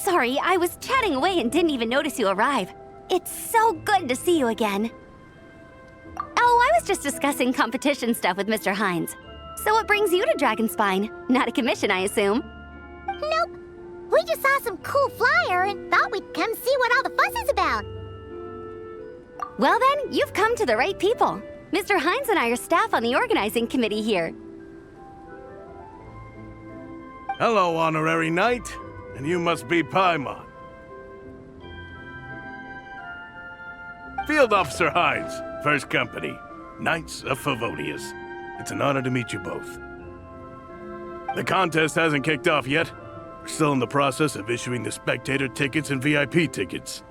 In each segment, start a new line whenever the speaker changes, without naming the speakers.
Sorry, I was chatting away and didn't even notice you arrive. It's so good to see you again. Oh, I was just discussing competition stuff with Mr. Hines. So what brings you to Dragonspine? Not a commission, I assume?
Nope. We just saw some cool flyer and thought we'd come see what all the fuss is about.
Well then, you've come to the right people. Mr. Hines and I are staff on the organizing committee here.
Hello, Honorary Knight. And you must be Paimon. Field Officer Hines, First Company, Knights of Favonius. It's an honor to meet you both. The contest hasn't kicked off yet. We're still in the process of issuing the spectator tickets and VIP tickets.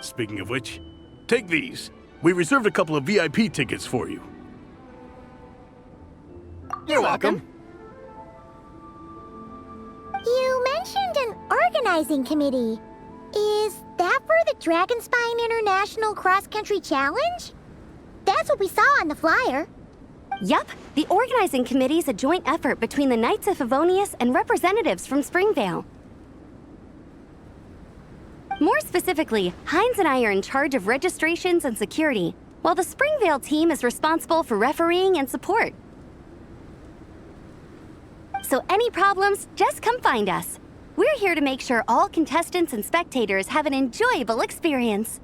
Speaking of which, take these. We reserved a couple of VIP tickets for you.
You're welcome.
You mentioned an organizing committee. Is that for the Dragonspine International Cross Country Challenge? That's what we saw on the flyer.
Yup, the organizing committee is a joint effort between the Knights of Favonius and representatives from Springvale. More specifically, Hines and I are in charge of registrations and security, while the Springvale team is responsible for refereeing and support. So any problems, just come find us. We're here to make sure all contestants and spectators have an enjoyable experience.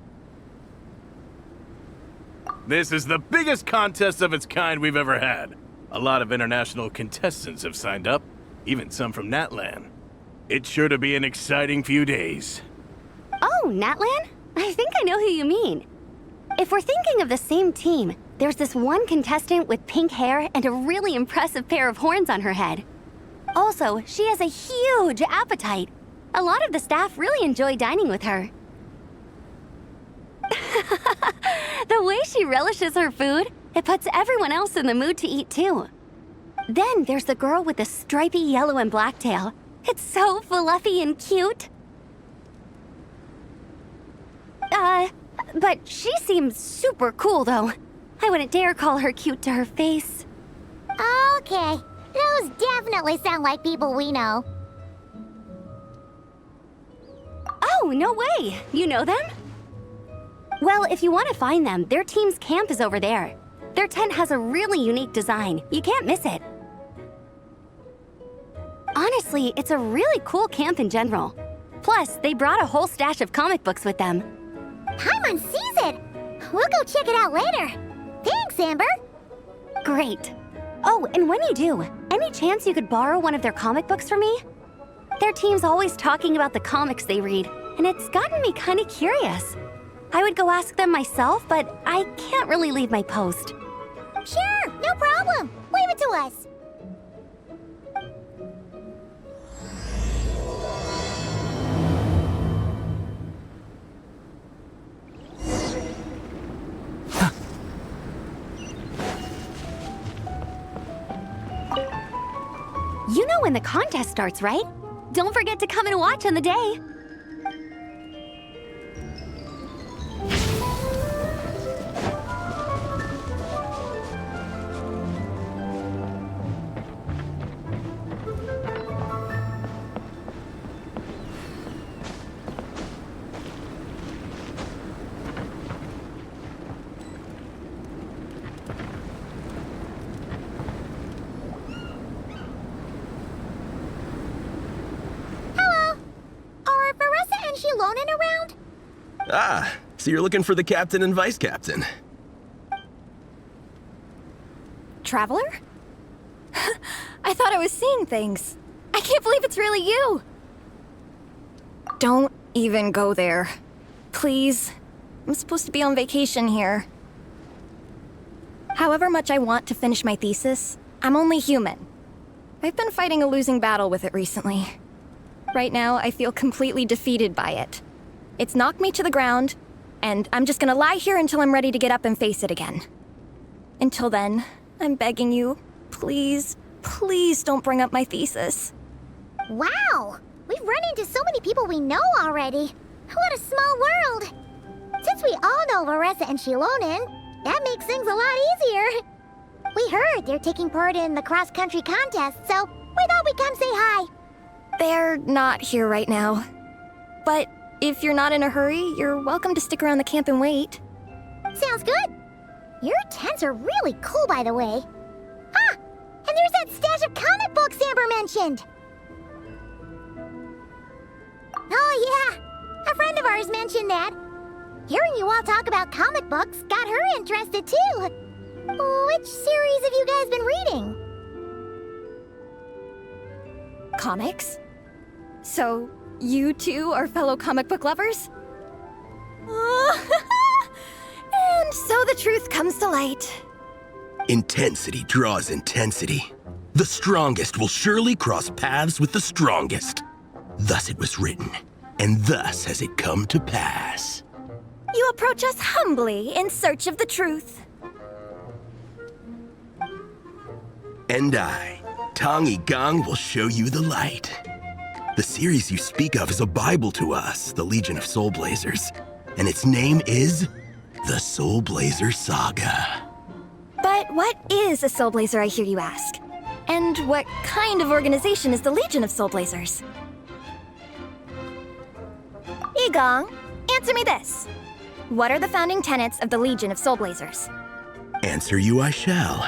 This is the biggest contest of its kind we've ever had. A lot of international contestants have signed up, even some from Natlan. It's sure to be an exciting few days.
Oh, Natlan? I think I know who you mean. If we're thinking of the same team, there's this one contestant with pink hair and a really impressive pair of horns on her head. Also, she has a huge appetite. A lot of the staff really enjoy dining with her. The way she relishes her food, it puts everyone else in the mood to eat too. Then there's the girl with the stripy yellow and black tail. It's so fluffy and cute. But she seems super cool though. I wouldn't dare call her cute to her face.
Okay, those definitely sound like people we know.
Oh, no way! You know them? Well, if you want to find them, their team's camp is over there. Their tent has a really unique design. You can't miss it. Honestly, it's a really cool camp in general. Plus, they brought a whole stash of comic books with them.
Paimon sees it! We'll go check it out later. Thanks, Amber.
Great. Oh, and when you do, any chance you could borrow one of their comic books for me? Their team's always talking about the comics they read, and it's gotten me kind of curious. I would go ask them myself, but I can't really leave my post.
Sure, no problem. Leave it to us.
You know when the contest starts, right? Don't forget to come and watch on the day.
Around?
Ah, so you're looking for the captain and vice captain.
Traveler? I thought I was seeing things. I can't believe it's really you! Don't even go there. Please. I'm supposed to be on vacation here. However much I want to finish my thesis, I'm only human. I've been fighting a losing battle with it recently. Right now, I feel completely defeated by it. It's knocked me to the ground, and I'm just gonna lie here until I'm ready to get up and face it again. Until then, I'm begging you, please, please don't bring up my thesis.
Wow! We've run into so many people we know already. What a small world! Since we all know Varessa and Shilonen, that makes things a lot easier. We heard they're taking part in the cross-country contest, so we thought we'd come say hi.
They're not here right now. But if you're not in a hurry, you're welcome to stick around the camp and wait.
Sounds good. Your tents are really cool, by the way. Ah, and there's that stash of comic books Amber mentioned. Oh yeah, a friend of ours mentioned that. Hearing you all talk about comic books got her interested too. Which series have you guys been reading?
Comics? So, you two are fellow comic book lovers? And so the truth comes to light.
Intensity draws intensity. The strongest will surely cross paths with the strongest. Thus it was written, and thus has it come to pass.
You approach us humbly in search of the truth.
And I, Tong Gong, will show you the light. The series you speak of is a Bible to us, the Legion of Soulblazers, and its name is the Soulblazer Saga.
But what is a Soulblazer, I hear you ask? And what kind of organization is the Legion of Soulblazers? Igong, answer me this. What are the founding tenets of the Legion of Soulblazers?
Answer you I shall.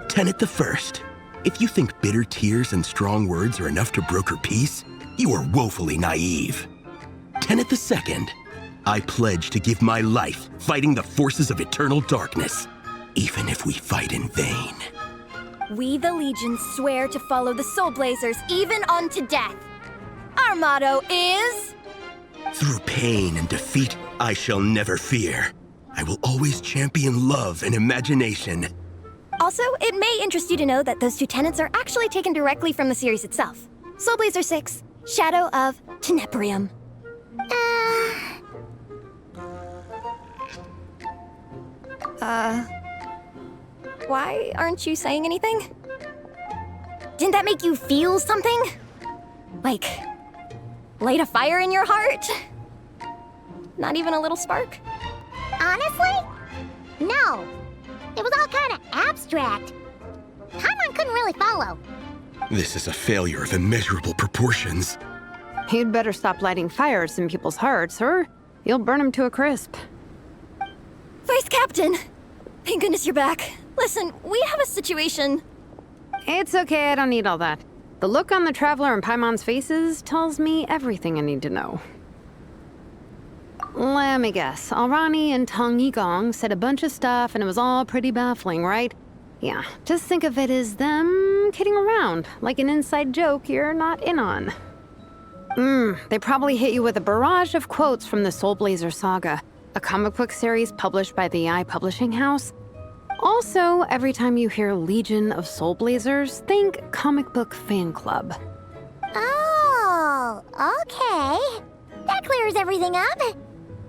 Tenet the first. If you think bitter tears and strong words are enough to broker peace, you are woefully naive. Tenet the second. I pledge to give my life fighting the forces of eternal darkness, even if we fight in vain.
We, the Legion, swear to follow the Soulblazers even unto death. Our motto is...
Through pain and defeat, I shall never fear. I will always champion love and imagination.
Also, it may interest you to know that those two tenets are actually taken directly from the series itself. Soulblazer 6, Shadow of Tenebrium. Why aren't you saying anything? Didn't that make you feel something? Like, light a fire in your heart? Not even a little spark?
Honestly? No. It was all kind of abstract. Paimon couldn't really follow.
This is a failure of immeasurable proportions.
You'd better stop lighting fires in people's hearts, or you'll burn them to a crisp.
Vice Captain! Thank goodness you're back. Listen, we have a situation.
It's okay, I don't need all that. The look on the Traveler and Paimon's faces tells me everything I need to know. Let me guess. Alrani and Tong Yigong said a bunch of stuff and it was all pretty baffling, right? Yeah, just think of it as them kidding around, like an inside joke you're not in on. They probably hit you with a barrage of quotes from the Soulblazer Saga, a comic book series published by the Publishing House. Also, every time you hear Legion of Soulblazers, think comic book fan club.
Oh, okay. That clears everything up.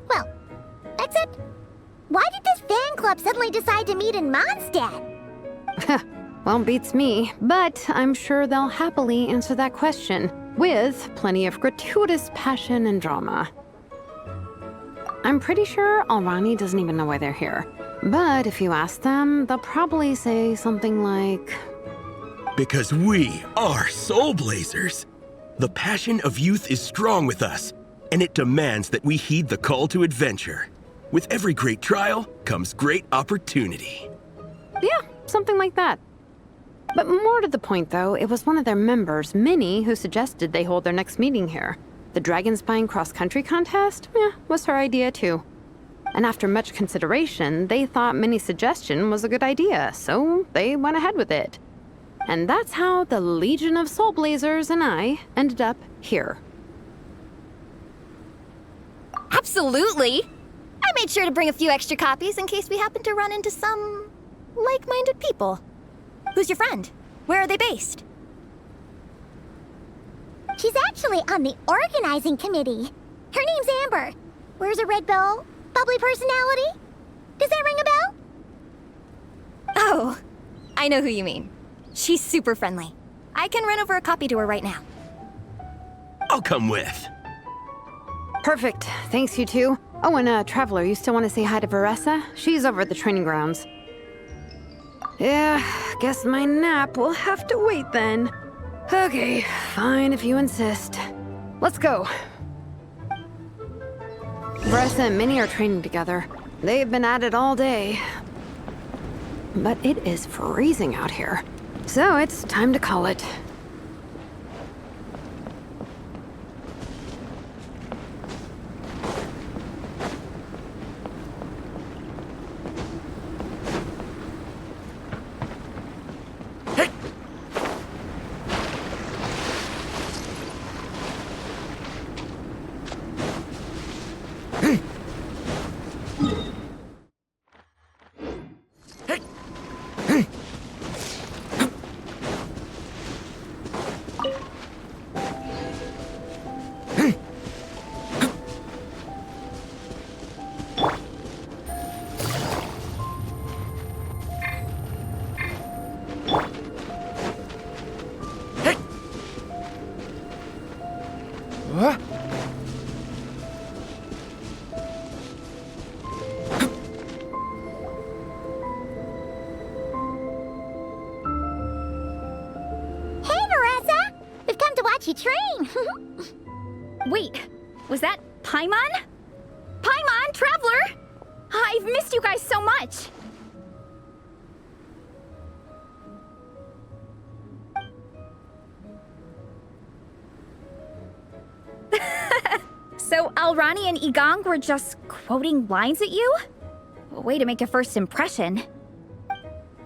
Well, except, why did this fan club suddenly decide to meet in Mondstadt?
Well, beats me, but I'm sure they'll happily answer that question, with plenty of gratuitous passion and drama. I'm pretty sure Alrani doesn't even know why they're here. But if you ask them, they'll probably say something like...
Because we are Soulblazers. The passion of youth is strong with us, and it demands that we heed the call to adventure. With every great trial comes great opportunity.
Yeah, something like that. But more to the point, though, it was one of their members, Minnie, who suggested they hold their next meeting here. The Dragon Spine cross-country contest? Was her idea, too. And after much consideration, they thought Minnie's suggestion was a good idea, so they went ahead with it. And that's how the Legion of Soulblazers and I ended up here.
Absolutely! I made sure to bring a few extra copies in case we happen to run into some... like-minded people. Who's your friend? Where are they based?
She's actually on the organizing committee. Her name's Amber. Wears a red bow, bubbly personality. Does that ring a bell?
Oh, I know who you mean. She's super friendly. I can run over a copy to her right now.
I'll come with.
Perfect. Thanks, you two. Oh, and Traveler, you still want to say hi to Veressa? She's over at the training grounds. Yeah, guess my nap will have to wait then. Okay, fine if you insist. Let's go. Vressa and Minnie are training together. They've been at it all day. But it is freezing out here. So it's time to call it.
You train.
Wait, was that Paimon? Paimon, Traveler! I've missed you guys so much! So Alrani and Igong were just quoting lines at you? Way to make a first impression.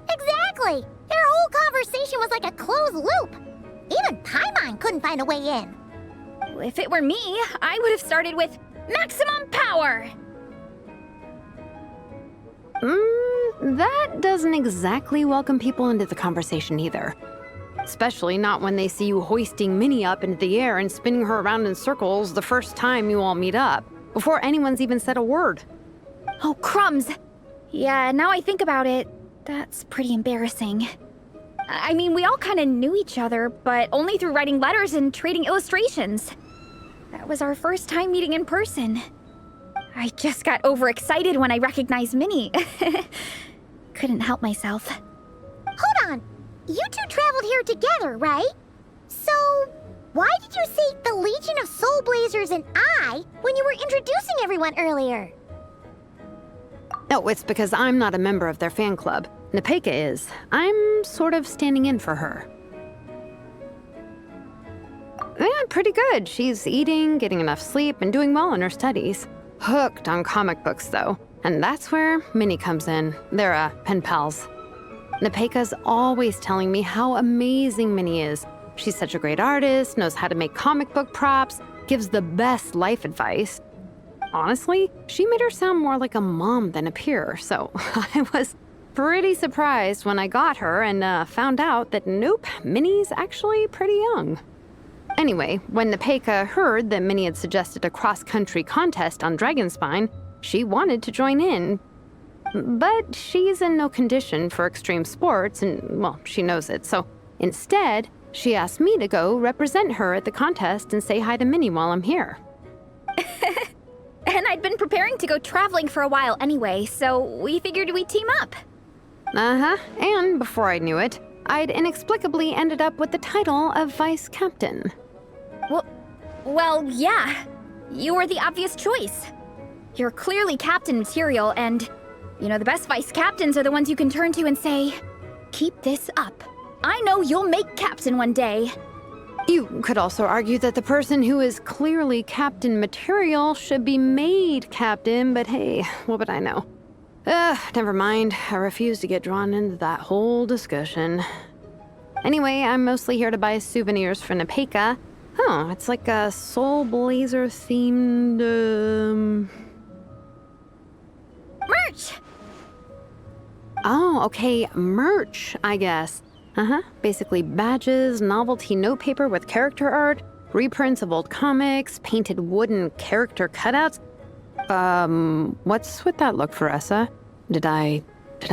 Exactly! Their whole conversation was like a closed loop. Even Paimon couldn't find a way in.
If it were me, I would have started with maximum power!
That doesn't exactly welcome people into the conversation either. Especially not when they see you hoisting Minnie up into the air and spinning her around in circles the first time you all meet up, before anyone's even said a word.
Oh, crumbs! Yeah, now I think about it, that's pretty embarrassing. I mean, we all kind of knew each other, but only through writing letters and trading illustrations. That was our first time meeting in person. I just got overexcited when I recognized Minnie. Couldn't help myself.
Hold on. You two traveled here together, right? So, why did you say the Legion of Soulblazers and I when you were introducing everyone earlier?
No, it's because I'm not a member of their fan club. Nepeka is. I'm sort of standing in for her. Yeah, pretty good. She's eating, getting enough sleep, and doing well in her studies. Hooked on comic books, though. And that's where Minnie comes in. They're, pen pals. Nepeka's always telling me how amazing Minnie is. She's such a great artist, knows how to make comic book props, gives the best life advice. Honestly, she made her sound more like a mom than a peer, so I was pretty surprised when I got her and found out that nope, Minnie's actually pretty young. Anyway, when Nepeka heard that Minnie had suggested a cross-country contest on Dragonspine, she wanted to join in. But she's in no condition for extreme sports, and, well, she knows it, so instead, she asked me to go represent her at the contest and say hi to Minnie while I'm here.
And I'd been preparing to go traveling for a while anyway, so we figured we'd team up.
Uh-huh, and before I knew it, I'd inexplicably ended up with the title of vice captain.
Well, yeah. You were the obvious choice. You're clearly captain material, and, you know, the best vice captains are the ones you can turn to and say, keep this up. I know you'll make captain one day.
You could also argue that the person who is clearly captain material should be made captain, but hey, what would I know? Never mind. I refuse to get drawn into that whole discussion. Anyway, I'm mostly here to buy souvenirs for Nepeka. Oh, it's like a Soulblazer themed,
Merch!
Oh, okay, merch, I guess. Basically badges, novelty notepaper with character art, reprints of old comics, painted wooden character cutouts. What's with that look, Vressa? Did I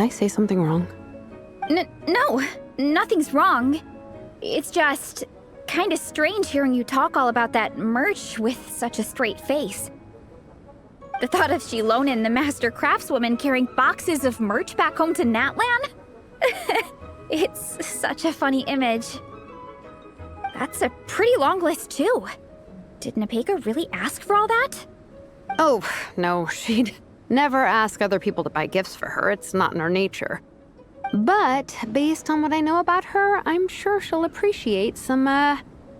say something wrong?
No, nothing's wrong. It's just kind of strange hearing you talk all about that merch with such a straight face. The thought of Shilonin, the master craftswoman, carrying boxes of merch back home to Natlan? It's such a funny image. That's a pretty long list, too. Did Nepeka really ask for all that?
Oh, no, she'd never ask other people to buy gifts for her. It's not in her nature. But based on what I know about her, I'm sure she'll appreciate some,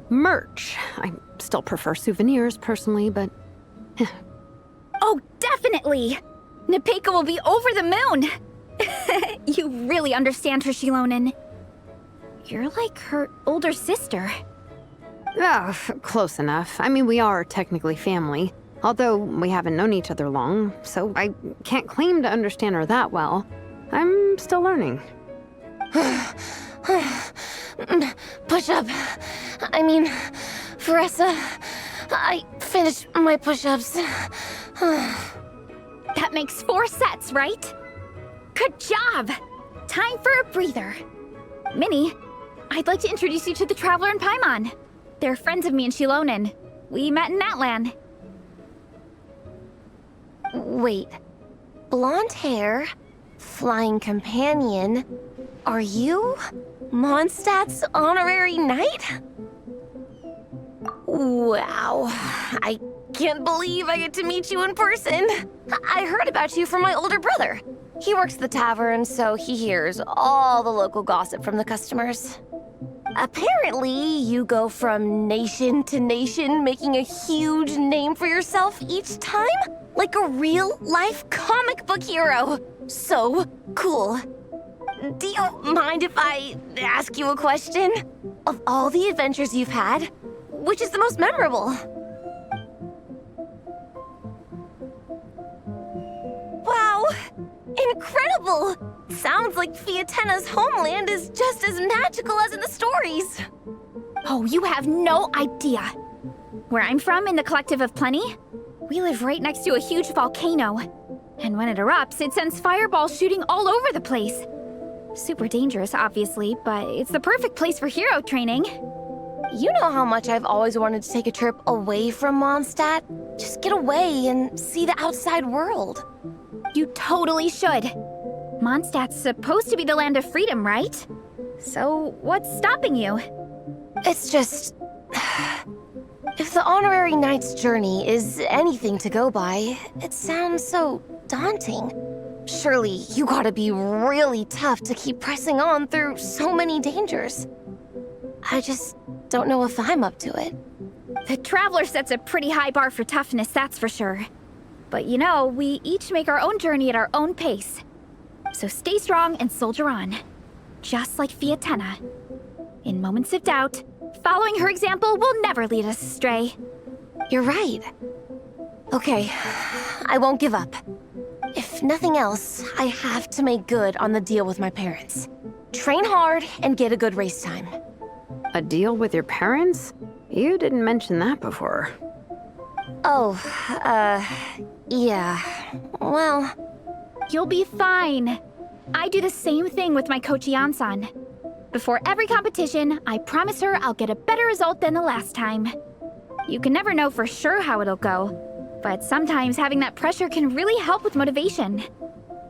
merch. I still prefer souvenirs, personally, but...
Oh, definitely! Nepeka will be over the moon! You really understand her, Shilonen. You're like her older sister.
Oh, close enough. I mean, we are technically family, although we haven't known each other long, so I can't claim to understand her that well. I'm still learning.
Push-up. I mean, Veressa, I finished my push-ups.
That makes 4 sets, right? Good job! Time for a breather. Minnie, I'd like to introduce you to the Traveler and Paimon. They're friends of me and Shilonen. We met in Natlan.
Wait. Blonde hair, flying companion. Are you Mondstadt's honorary knight? Wow. I can't believe I get to meet you in person. I heard about you from my older brother. He works at the tavern, so he hears all the local gossip from the customers. Apparently, you go from nation to nation, making a huge name for yourself each time? Like a real-life comic book hero. So cool. Do you mind if I ask you a question? Of all the adventures you've had, which is the most memorable? Wow! Incredible! Sounds like Fietena's homeland is just as magical as in the stories.
Oh, you have no idea. Where I'm from, in the Collective of Plenty, we live right next to a huge volcano. And when it erupts, it sends fireballs shooting all over the place. Super dangerous, obviously, but it's the perfect place for hero training.
You know how much I've always wanted to take a trip away from Mondstadt? Just get away and see the outside world.
You totally should. Mondstadt's supposed to be the land of freedom, right? So, what's stopping you?
It's just... If the honorary knight's journey is anything to go by, it sounds so daunting. Surely you gotta be really tough to keep pressing on through so many dangers. I just don't know if I'm up to it.
The Traveler sets a pretty high bar for toughness, that's for sure. But you know, we each make our own journey at our own pace. So stay strong and soldier on. Just like Fietena. In moments of doubt, following her example will never lead us astray.
You're right. Okay, I won't give up. If nothing else, I have to make good on the deal with my parents. Train hard and get a good race time.
A deal with your parents? You didn't mention that before.
Oh, yeah. Well...
You'll be fine. I do the same thing with my coach Yan-san. Before every competition, I promise her I'll get a better result than the last time. You can never know for sure how it'll go, but sometimes having that pressure can really help with motivation.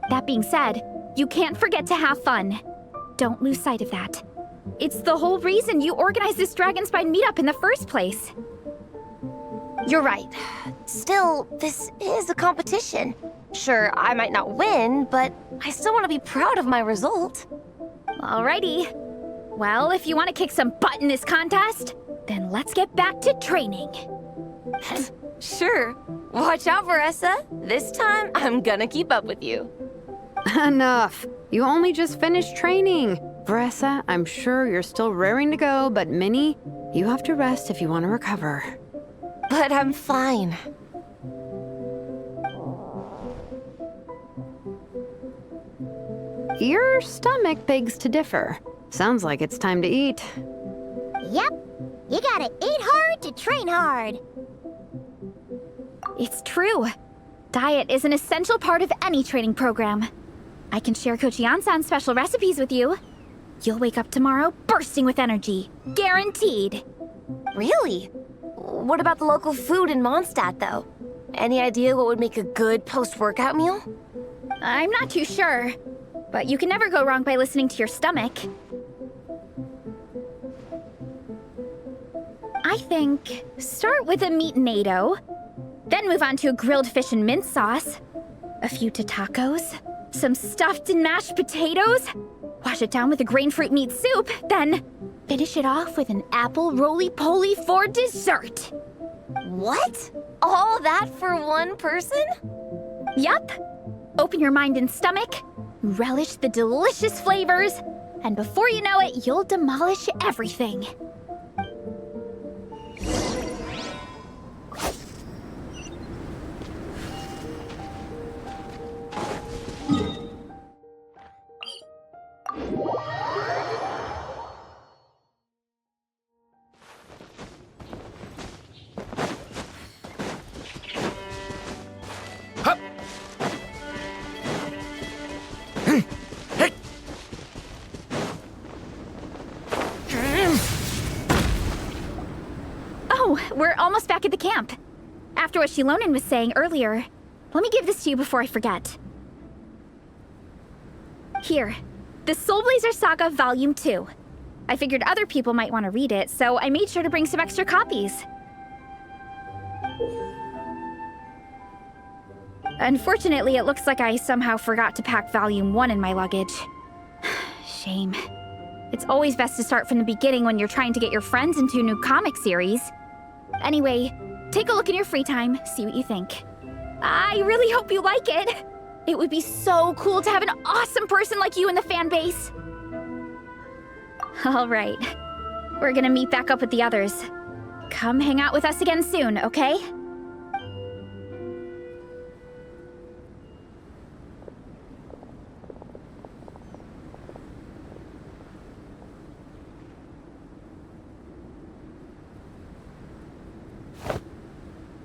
That being said, you can't forget to have fun. Don't lose sight of that. It's the whole reason you organized this Dragonspine meetup in the first place.
You're right. Still, this is a competition. Sure, I might not win, but I still want to be proud of my result.
Alrighty. Well, if you want to kick some butt in this contest, then let's get back to training.
Sure. Watch out, Veressa. This time, I'm gonna keep up with you.
Enough. You only just finished training. Veressa, I'm sure you're still raring to go, but Minnie, you have to rest if you want to recover.
But I'm fine.
Your stomach begs to differ. Sounds like it's time to eat.
Yep. You gotta eat hard to train hard.
It's true. Diet is an essential part of any training program. I can share Coach Yan-san's special recipes with you. You'll wake up tomorrow bursting with energy. Guaranteed.
Really? What about the local food in Mondstadt, though? Any idea what would make a good post-workout meal?
I'm not too sure, but you can never go wrong by listening to your stomach. I think start with a meat natto, Then move on to a grilled fish and mint sauce, a few tacos, some stuffed and mashed potatoes, wash it down with a grain fruit meat soup, then finish it off with an apple roly-poly for dessert.
What? All that for one person?
Yup. Open your mind and stomach, relish the delicious flavors, and before you know it, you'll demolish everything. We're almost back at the camp. After what Shilonen was saying earlier, let me give this to you before I forget. Here, the Soulblazers Saga Volume 2. I figured other people might want to read it, so I made sure to bring some extra copies. Unfortunately, it looks like I somehow forgot to pack Volume 1 in my luggage. Shame. It's always best to start from the beginning when you're trying to get your friends into a new comic series. Anyway, take a look in your free time, see what you think. I really hope you like it. It would be so cool to have an awesome person like you in the fan base. All right, we're gonna meet back up with the others. Come hang out with us again soon, okay?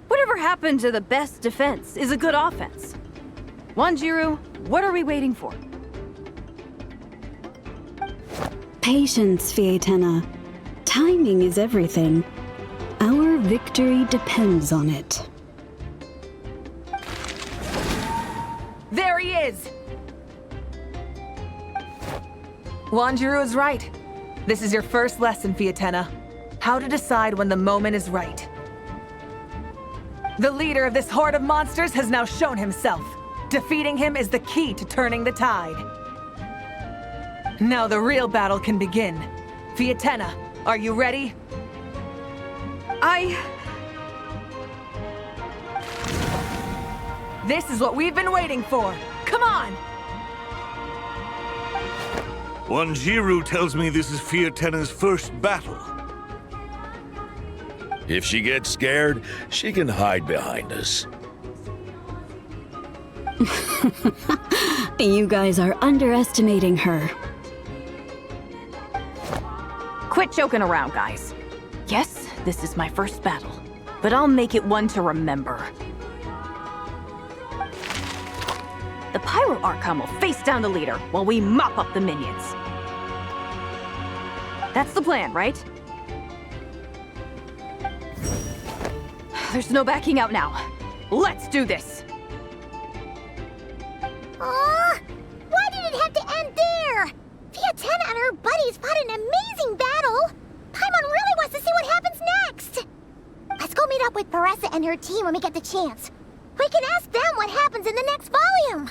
Whatever happened to the best defense is a good offense? Wanjiru, what are we waiting for?
Patience, FIETENA. Timing is everything. Our victory depends on it.
There he is! Wanjiru is right. This is your first lesson, FIETENA. How to decide when the moment is right. The leader of this horde of monsters has now shown himself. Defeating him is the key to turning the tide. Now the real battle can begin. FIETENA, are you ready? This is what we've been waiting for. Come on!
Wanjiru tells me this is FIETENA's first battle.
If she gets scared, she can hide behind us.
You guys are underestimating her.
Quit joking around, guys. Yes, this is my first battle, but I'll make it one to remember. The Pyro Archon will face down the leader while we mop up the minions. That's the plan, right? There's no backing out now. Let's do this!
Aw, why did it have to end there? FIETENA and her buddies fought an amazing battle. Paimon really wants to see what happens next. Let's go meet up with Paressa and her team when we get the chance. We can ask them what happens in the next volume.